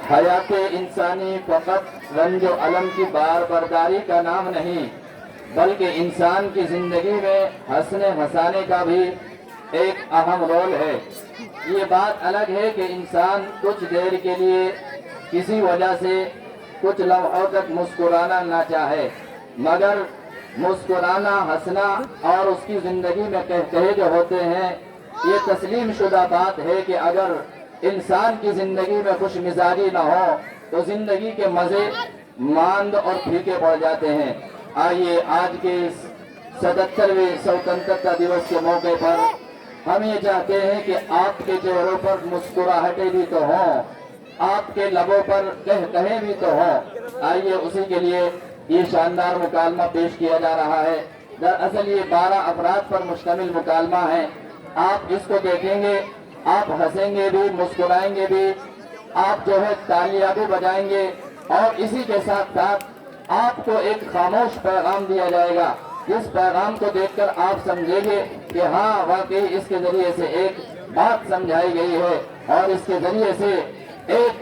حیات انسانی فقط رنج و علم کی بار برداری کا نام نہیں، بلکہ انسان کی زندگی میں ہنسنے ہنسانے کا بھی ایک اہم رول ہے۔ یہ بات الگ ہے کہ انسان کچھ دیر کے لیے کسی وجہ سے کچھ لمحوں تک مسکرانا نہ چاہے، مگر مسکرانا، ہنسنا اور اس کی زندگی میں قہقہے جو ہوتے ہیں، یہ تسلیم شدہ بات ہے کہ اگر انسان کی زندگی میں خوش مزاجی نہ ہو تو زندگی کے مزے ماند اور پھیکے پڑ جاتے ہیں۔ آئیے آج کے اس 77ویں سوتنترتا دیوس کے موقع پر ہم یہ چاہتے ہیں کہ آپ کے چہروں پر مسکراہٹیں بھی تو ہوں، آپ کے لبوں پر قہقہے بھی تو ہوں۔ آئیے اسی کے لیے یہ شاندار مکالمہ پیش کیا جا رہا ہے۔ دراصل یہ 12 افراد پر مشتمل مکالمہ ہے۔ آپ اس کو دیکھیں گے، آپ ہنسیں گے بھی، مسکرائیں گے بھی، آپ جو ہے تالیاں بھی بجائیں گے، اور اسی کے ساتھ ساتھ آپ کو ایک خاموش پیغام دیا جائے گا، جس پیغام کو دیکھ کر آپ سمجھیں گے کہ ہاں واقعی اس کے ذریعے سے ایک بات سمجھائی گئی ہے اور اس کے ذریعے سے ایک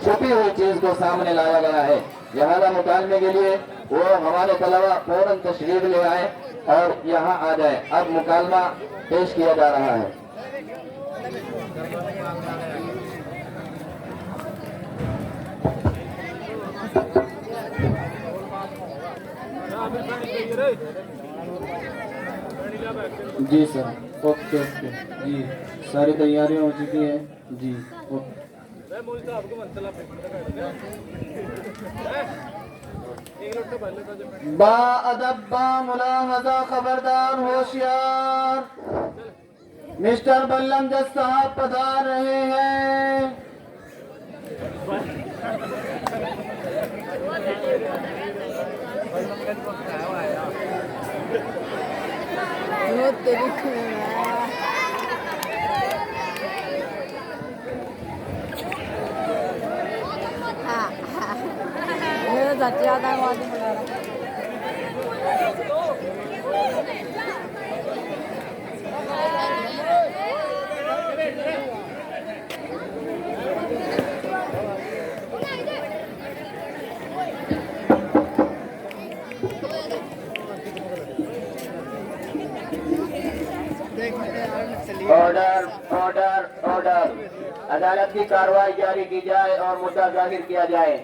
چھپی ہوئی چیز کو سامنے لایا گیا ہے۔ لہذا مکالمے کے لیے وہ ہمارے طلبہ فوراً تشریف لے آئے اور یہاں آ جائے۔ اب مکالمہ پیش کیا جا رہا ہے۔ جی سر، اوکے اوکے، جی ساری تیاریاں ہو چکی ہیں، جی اوکے۔ با ادب، با ملاحظہ، خبردار، ہوشیار، مسٹر بلم جج صاحب پدھار رہے ہیں۔ آرڈر آرڈر آرڈر، عدالت کی کارروائی جاری کی جائے اور مدعا ظاہر کیا جائے۔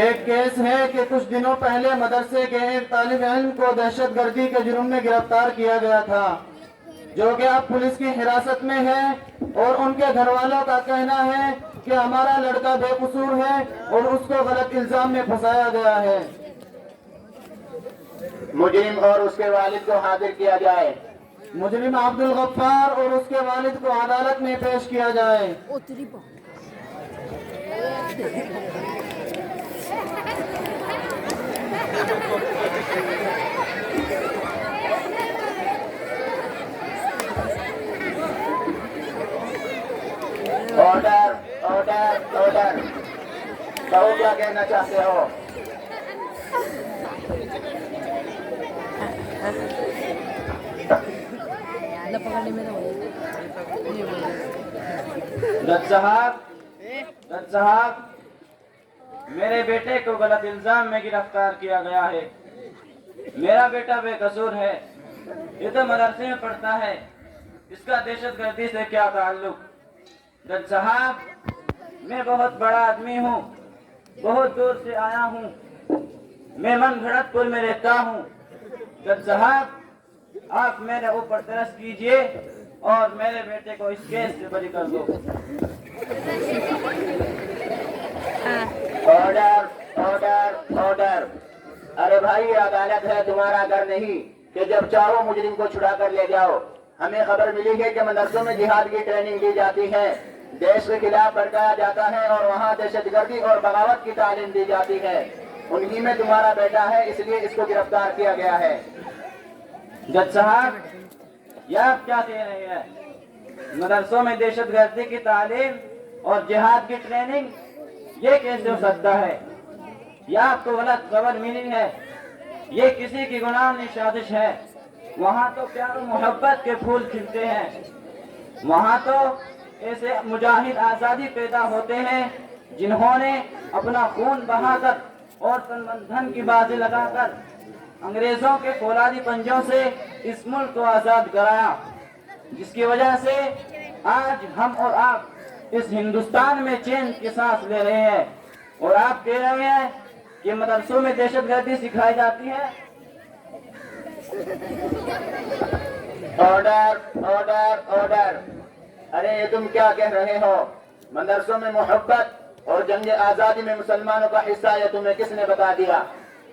ایک کیس ہے کہ کچھ دنوں پہلے مدرسے کے ایک طالب علم کو دہشت گردی کے جرم میں گرفتار کیا گیا تھا، جو کہ اب پولیس کی حراست میں ہے، اور ان کے گھر والوں کا کہنا ہے کہ ہمارا لڑکا بے قصور ہے اور اس کو غلط الزام میں پھنسایا گیا ہے۔ مجرم اور اس کے والد کو حاضر کیا جائے۔ مجرم عبد الغفار اور اس کے والد کو عدالت میں پیش کیا جائے۔ آرڈر آرڈر آرڈر، کہو کیا کہنا چاہتے ہو؟ جج صاحب، میرے بیٹے کو غلط الزام میں گرفتار کیا گیا ہے۔ میرا بیٹا بے قصور ہے، یہ تو مدرسے میں پڑھتا ہے، اس کا دہشت گردی سے کیا تعلق؟ جج صاحب، میں بہت بڑا آدمی ہوں، بہت دور سے آیا ہوں، میں من گھڑت پور میں رہتا ہوں۔ جج صاحب، آپ میرے اوپر ترس کیجئے اور میرے بیٹے کو اس کیس سے بری کر دو۔ آرڈر آرڈر آرڈر، ارے بھائی عدالت ہے، تمہارا گھر نہیں کہ جب چاہو مجرم کو چھڑا کر لے جاؤ۔ ہمیں خبر ملی ہے کہ مدرسوں میں جہاد کی ٹریننگ دی جاتی ہے، دیش کے خلاف بھڑکایا جاتا ہے اور وہاں دہشت گردی اور بغاوت کی تعلیم دی جاتی ہے۔ انہی میں تمہارا بیٹا ہے، اس لیے اس کو گرفتار کیا گیا ہے۔ جج صاحب، یہ آپ کیا کہہ رہے ہیں؟ مدرسوں میں دہشت گردی کی تعلیم اور جہاد کی ٹریننگ، یہ کیسے ہو سکتا ہے؟ یہ آپ کو غلط خبر ملی ہے، یہ کسی کی گناہوں کی سازش ہے۔ وہاں تو پیار و محبت کے پھول کھلتے ہیں، وہاں تو ایسے مجاہد آزادی پیدا ہوتے ہیں جنہوں نے اپنا خون بہا کر اور تن من دھن کی بازی لگا کر انگریزوں کے فولادی پنجوں سے اس ملک کو آزاد کرایا، جس کی وجہ سے آج ہم اور آپ اس ہندوستان میں چین کی سانس لے رہے ہیں۔ اور آپ کہہ رہے ہیں کہ مدرسوں میں دہشت گردی سکھائی جاتی ہے۔ Order order order! ارے یہ تم کیا کہہ رہے ہو؟ مدرسوں میں محبت اور جنگ آزادی میں مسلمانوں کا حصہ یہ تمہیں کس نے بتا دیا؟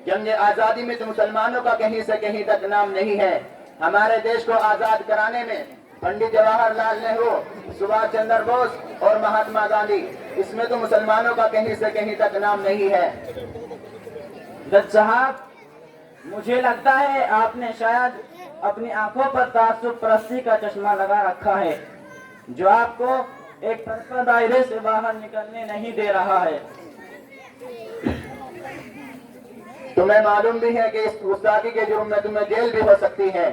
جنگ آزادی میں تو مسلمانوں کا کہیں سے کہیں تک نام نہیں ہے۔ ہمارے دیش کو آزاد کرانے میں پنڈت جواہر لال نہرو، سبھاش چندر بوس اور مہاتما گاندھی، اس میں تو مسلمانوں کا کہیں سے کہیں تک نام نہیں ہے۔ جج صاحب، مجھے لگتا ہے آپ نے شاید اپنی آنکھوں پر تعصب پرستی کا چشمہ لگا رکھا ہے، جو آپ کو ایک طرفہ دائرے سے باہر نکلنے نہیں دے رہا ہے۔ تمہیں معلوم بھی ہے کہ اس گستاخی کے جرم میں تمہیں جیل بھی ہو سکتی ہے۔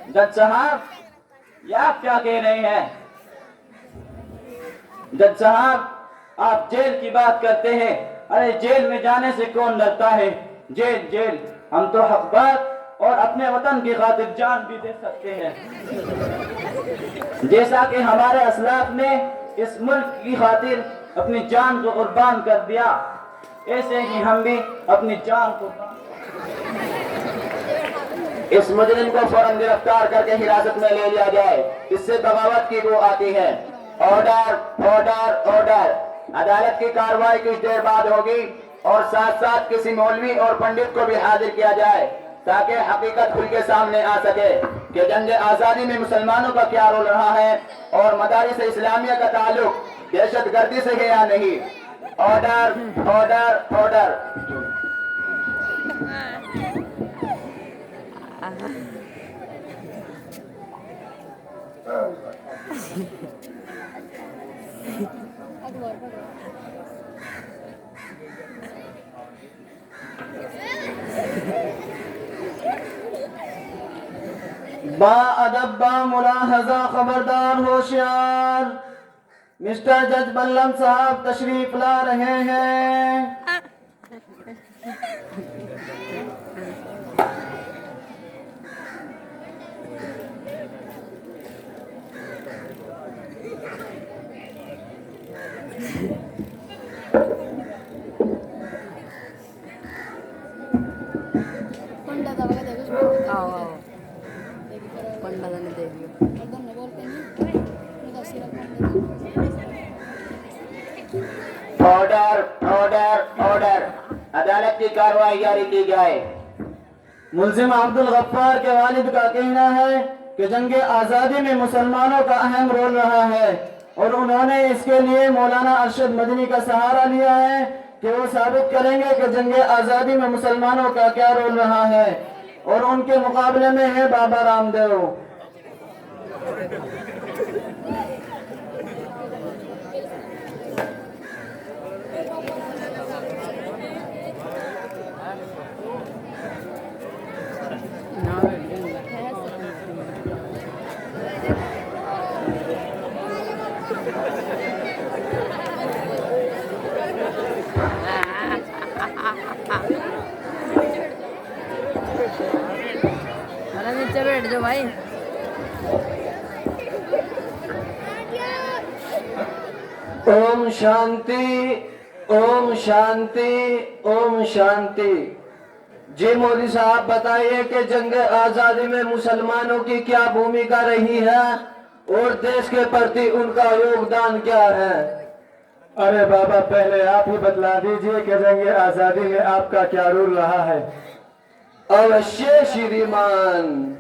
جج صاحب، یہ آپ کیا کہہ رہے ہیں؟ جج صاحب، آپ جیل کی بات کرتے ہیں۔ ارے جیل میں جانے سے کون ڈرتا ہے؟ جیل جیل، ہم تو حق بات اور اپنے وطن کی خاطر جان بھی دے سکتے ہیں، جیسا کہ ہمارے اسلاف نے اس ملک کی خاطر اپنی جان کو قربان کر دیا، ایسے ہی ہم بھی اپنی جان کو اس مجرم کو فوراً گرفتار کر کے حراست میں لے لیا جائے، اس سے بغاوت کی بو آتی ہے۔ Order order order! عدالت کی کارروائی کچھ دیر بعد ہوگی اور ساتھ ساتھ کسی مولوی اور پنڈت کو بھی حاضر کیا جائے تاکہ حقیقت کھل کے سامنے آ سکے کہ جنگ آزادی میں مسلمانوں کا کیا رول رہا ہے اور مدارس اسلامیہ کا تعلق دہشت گردی سے ہے یا نہیں۔ Order order order! با ادب، با ملاحظہ، خبردار، ہوشیار! مسٹر جج بلم صاحب تشریف لا رہے ہیں۔ Order order order! عدالت کی کارروائی جاری کی جائے۔ ملزم عبد الغفار کے والد کا کہنا ہے کہ جنگ آزادی میں مسلمانوں کا اہم رول رہا ہے اور انہوں نے اس کے لیے مولانا ارشد مدنی کا سہارا لیا ہے کہ وہ ثابت کریں گے کہ جنگ آزادی میں مسلمانوں کا کیا رول رہا ہے، اور ان کے مقابلے میں ہے بابا رام دیو۔ बैठ जाओ भाई। ओम शांति, ओम शांति, ओम शांति। जी मौलवी साहब, बताइए कि जंग आजादी में मुसलमानों की क्या भूमिका रही है और देश के प्रति उनका योगदान क्या है? अरे बाबा, पहले आप ही बतला दीजिए कि जंग आजादी में आपका क्या रोल रहा है। अवश्य श्रीमान,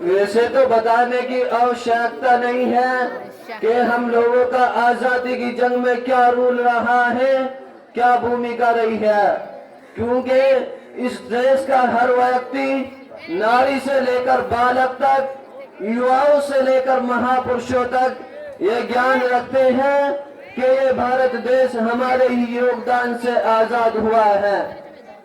वैसे तो बताने की आवश्यकता नहीं है कि हम लोगों का आजादी की जंग में क्या रोल रहा है, क्या भूमिका रही है, क्योंकि इस देश का हर व्यक्ति, नारी से लेकर बालक तक, युवाओं से लेकर महापुरुषों तक ये ज्ञान रखते हैं कि ये भारत देश हमारे ही योगदान से आजाद हुआ है,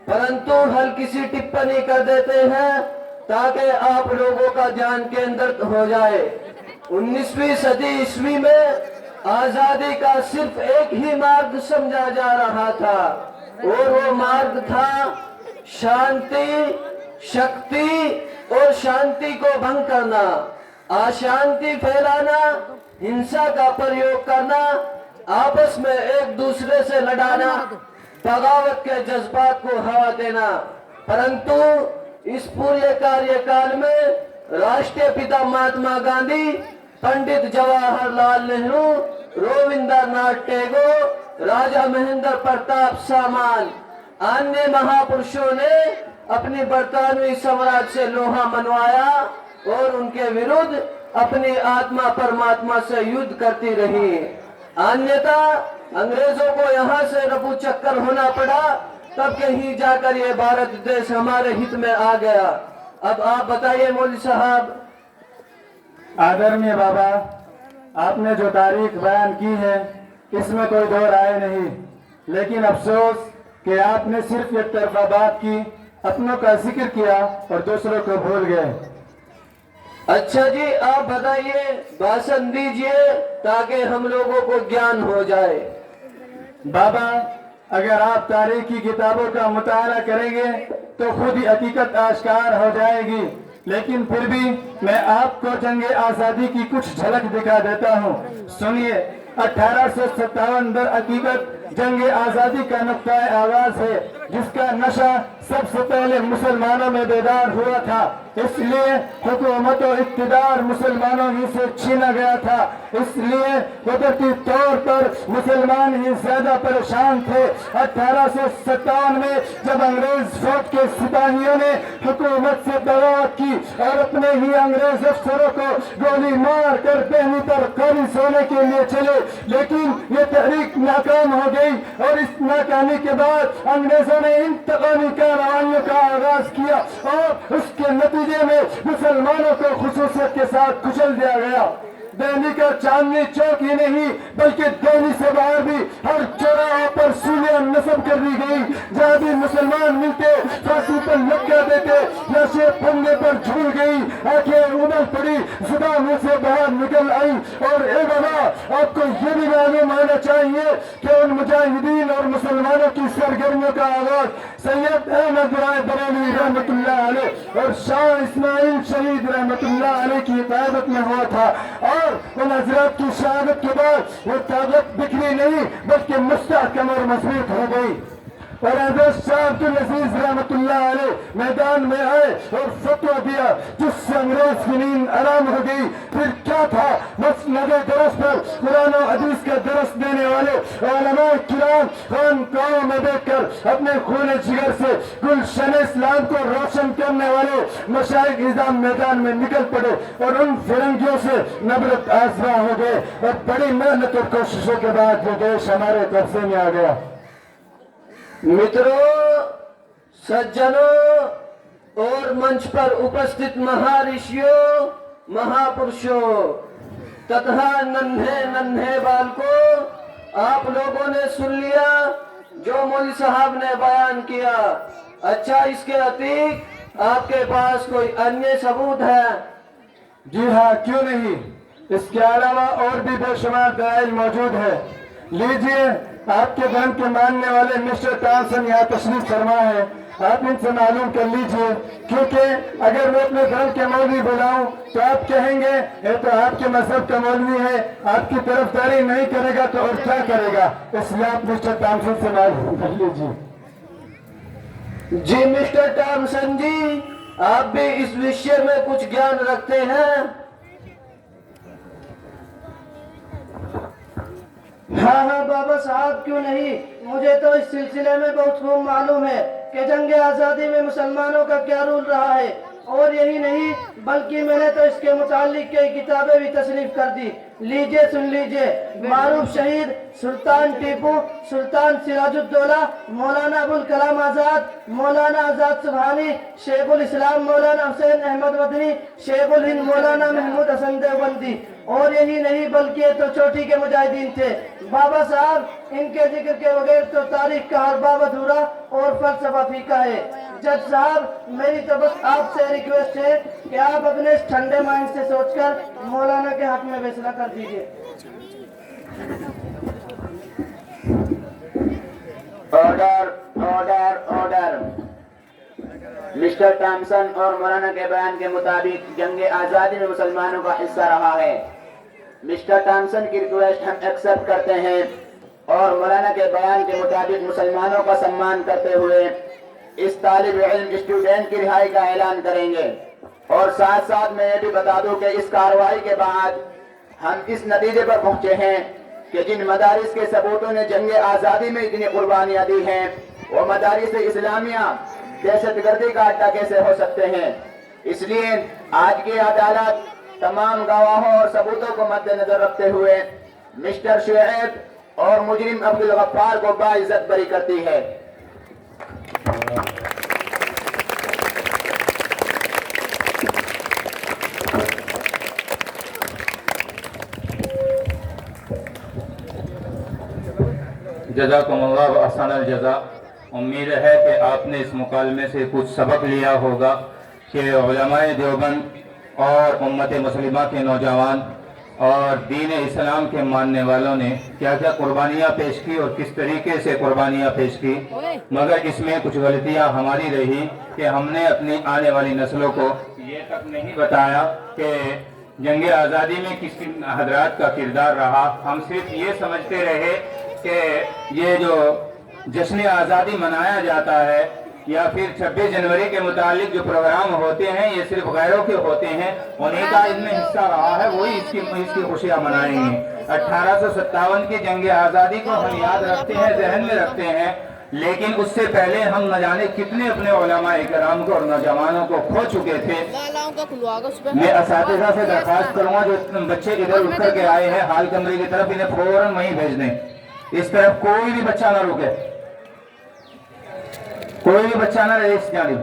परंतु हल्की सी टिप्पणी कर देते हैं ताकि आप लोगों का ध्यान केंद्रित हो जाए। 19वीं सदी ईस्वी में आजादी का सिर्फ एक ही मार्ग समझा जा रहा था और वो मार्ग था शांति, शक्ति और शांति को भंग करना, अशांति फैलाना, हिंसा का प्रयोग करना, आपस में एक दूसरे से लड़ाना, बगावत के जज्बात को हवा देना। परंतु इस पूरे कार्यकाल में राष्ट्रीय पिता महात्मा गांधी, पंडित जवाहरलाल नेहरू, रविंद्रनाथ टैगोर, राजा महेंद्र प्रताप सामान, अन्य महापुरुषों ने अपनी बरतानवी साम्राज्य से लोहा मनवाया और उनके विरुद्ध अपनी आत्मा परमात्मा से युद्ध करती रही। अन्यथा अंग्रेजों को यहाँ से रफू चक्कर होना पड़ा, तब कहीं जाकर ये भारत देश हमारे हित में आ गया। अब आप बताइए मौलवी साहब। आदरणीय बाबा, आपने जो तारीख बयान की है इसमें कोई दो राय नहीं, लेकिन अफसोस कि आपने सिर्फ एक तरफा बात की, अपनों का जिक्र किया और दूसरों को भूल गए। अच्छा जी, आप बताइए, भाषण दीजिए ताकि हम लोगों को ज्ञान हो जाए। बाबा, अगर आप तारीख की किताबों का मुताला करेंगे तो खुद ही हकीकत आश्कार हो जाएगी, लेकिन फिर भी मैं आपको जंगे आजादी की कुछ झलक दिखा देता हूँ। सुनिए, 1857 दर हकीकत जंगे आजादी का नुक्ता आगाज है, जिसका नशा सबसे पहले मुसलमानों में बेदार हुआ था, इसलिए हुकूमत और इक़्तिदार मुसलमानों ही से छीना गया था। इसलिए कुदरती तौर पर मुसलमान ही ज्यादा परेशान थे। 1857 में जब अंग्रेज फौज के सिपाहियों ने हुकूमत से बगावत की और अपने ही अंग्रेज अफसरों को गोली मार कर बहनी पर काबिज होने के लिए चले, लेकिन ये तहरीक नाकाम हो गई और इस नाकामी के बाद अंग्रेजों ने इंतकामी कार्रवाइयों का आगाज किया और उसके नतीजे में मुसलमानों को खुसूसियत के साथ कुचल दिया गया। दिल्ली का चांदनी चौक ही नहीं बल्कि दिल्ली से बाहर भी हर चौराहे पर सूलियां नस्ब कर दी गई। जहाँ भी मुसलमान मिलते फांसी पर लटका देते, लाशें फंदे पर झूल गई, आंखें उबल पड़ी, जुबान मुंह से बाहर निकल आई। और ए बाबा, आपको ये भी मालूम होना चाहिए कि उन मुजाहिदीन और मुसलमानों की सरगर्मियों का आगाज सैयद अहमद राय बरेलवी रहमतुल्लाह अलैह और शाह इस्माइल शहीद रहमतुल्लाह अलैह की क़यादत में हुआ था। और उन हजरत की शहादत के बाद वो ताकत बिखरी नहीं बल्कि मुस्तहकम और मजबूत हो गई। और हजरत शाह अब्दुल अजीज रहमतुल्लाह अलैह मैदान में आए और फतवा दिया, जिससे अंग्रेज की नींद आराम हो गई। फिर क्या था, बस नगे दरस पर कुरान और हदीस का दरस देने वाले उलमाए किराम खानकाहों में बैठकर अपने खून जिगर से गुलशन इस्लाम को रोशन करने वाले मशाइख निजाम मैदान में निकल पड़े और उन फिरंगियों से नफरत आसरा हो गए और बड़ी मेहनत और कोशिशों के बाद वो देश हमारे कब्जे में आ गया। मित्रों, सज्जनों और मंच पर उपस्थित महर्षियों, महापुरुषों तथा नन्हे नन्हे बालकों, आप लोगों ने सुन लिया जो मौलवी साहब ने बयान किया। अच्छा, इसके अतिरिक्त आपके पास कोई अन्य सबूत है? जी हाँ, क्यों नहीं। इसके अलावा और भी बेशुमार दलाइल मौजूद है। लीजिए, आपके धर्म के मानने वाले मिस्टर टॉमसन यहाँ तशरीफ फरमा है, आप इनसे मालूम कर लीजिए, क्योंकि अगर मैं अपने धर्म के मौलवी बुलाऊं तो आप कहेंगे ये तो आपके मजहब का मौलवी है, आपकी तरफदारी नहीं करेगा तो और क्या करेगा। इसलिए आप मिस्टर टॉमसन से मालूम कर लीजिए। जी मिस्टर टॉमसन जी, आप भी इस विषय में कुछ ज्ञान रखते हैं? हाँ हाँ बाबा साहब, क्यों नहीं। मुझे तो इस सिलसिले में बहुत खूब मालूम है कि जंग आज़ादी में मुसलमानों का क्या रोल रहा है। और यही नहीं बल्कि मैंने तो इसके मुतालिक कई किताबें भी तसनीफ कर दी। लीजिए, सुन लीजिए। मारूफ शहीद सुल्तान टीपू, सुल्तान सिराजुद्दौला, मौलाना अबुल कलाम आजाद, मौलाना आजाद सुबहानी, शेखुल इस्लाम मौलाना हुसैन अहमद मदनी, शेखुल हिंद मौलाना महमूद हसन देवबंदी। और यही नहीं बल्कि ये तो चोटी के मुजाहिदीन थे बाबा साहब। इनके जिक्र के बगैर तो तारीख का हर बाब अधूरा और फलसफा फीका है। जज साहब, मेरी तो बस आपसे रिक्वेस्ट है कि आप अपने इस ठंडे माइंड से सोचकर मौलाना के हक में फैसला कर दीजिए। Order order order. Mister Thomson और मौलाना के बयान के मुताबिक जंग आज़ादी में मुसलमानों का हिस्सा रहा है। मिस्टर थॉमसन की रिक्वेस्ट हम एक्सेप्ट करते हैं और मौलाना के बयान के मुताबिक मुसलमानों का सम्मान करते हुए इस तालिब इल्म स्टूडेंट की रिहाई का ऐलान करेंगे। और साथ साथ मैं ये भी बता दूं कि इस कार्रवाई के बाद हम इस नतीजे पर पहुंचे हैं कि जिन मदारिस के सबूतों ने जंग आज़ादी में इतनी कुर्बानियां दी हैं, वो मदारिस इस्लामिया दहशतगर्दी का अड्डा कैसे हो सकते हैं। इसलिए आज की अदालत तमाम गवाहों और सबूतों को मद्देनजर रखते हुए मिस्टर शुएब और मुजरिम अब्दुल गफ्फार को बाइज्जत बरी करती है। जज़ाकुमुल्लाह व अहसनल जज़ा। उम्मीद है कि आपने इस मुकालमे से कुछ सबक लिया होगा कि उलमाए देवबंद और उम्मत मुस्लिमा के नौजवान और दीन इस्लाम के मानने वालों ने क्या क्या कुर्बानियाँ पेश की और किस तरीके से कुर्बानियाँ पेश की। मगर इसमें कुछ गलतियाँ हमारी रही कि हमने अपनी आने वाली नस्लों को ये तक नहीं बताया कि जंग आज़ादी में किस हजरात का किरदार रहा। हम सिर्फ ये समझते रहे कि ये जो जश्न आज़ादी मनाया जाता है या फिर 26 जनवरी के मुतालिक जो प्रोग्राम होते हैं ये सिर्फ गैरों के होते हैं, उन्हीं का इनमें हिस्सा रहा है, वही इसकी खुशियाँ मनाएंगे। 1857 की जंग आज़ादी को हम याद रखते हैं, जहन में रखते हैं, लेकिन उससे पहले हम न जाने कितने अपने उलमा इकराम को और नौजवानों को खो चुके थे। मैं असातिज़ा से दरख्वास्त करूँगा जो बच्चे इधर उठ कर के आए हैं हाल कमरे की तरफ, इन्हें फौरन वहीं भेज दें। इस तरफ कोई भी बच्चा ना रुके, कोई भी बच्चा ना रहे इस जानिब।